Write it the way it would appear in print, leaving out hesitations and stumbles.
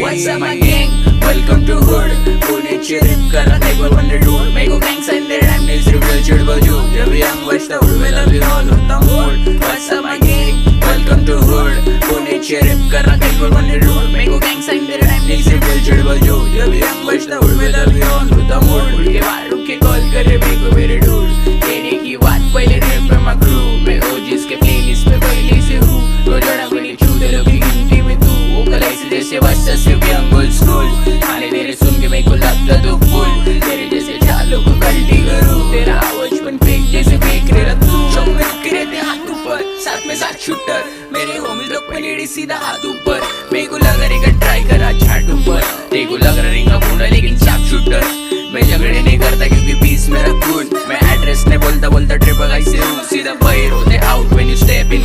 What's up my gang? Welcome to hood. पुण्याची rip करा table on the road. मेरे को gangs and their rhyme needs reveal चिड़बल जो. जब young बचता हूँ मैं love you all होता mood. What's up my gang? Welcome to hood. पुण्याची rip करा table on the road. मेरे को gangs and their rhyme needs reveal चिड़बल जो. जब young बचता हूँ मैं love you all होता mood. उड़ के बाहर उड़ के call करे मेरे को मेरे dude. कहने की बात पहले rap पे my crew. मैं OGs के playlist पे पहले से हूँ. रोजाना गोली छू दे लोग की गिनती में तू. वो कलाई से जैसे बस्ता सिर्फ young old school. खाने तेरे सुन के मेरे को लगता तो फुल. तेरे जैसे चालों को गलती करूँ. तेरा बचपन फेंक जैसे फेंक रहा तू. शौक में रुके रहते हाथ ऊपर. साथ में साथ शूटर. मेरे होmies लोग पे लेडी सीधा हाथ ऊपर. मेरे को लग रहा है ट्राई करा छाट ऊपर. तेरे को लग रहा रिंगा पूरा लेकिन शार्प शूटर. मैं झगड़े नहीं करता क्योंकि पीस मेरा खून. मैं एड्रेस नहीं बोलता बोलता ट्रिप गाइस से हूँ. सीधा बाहर होते out when you step in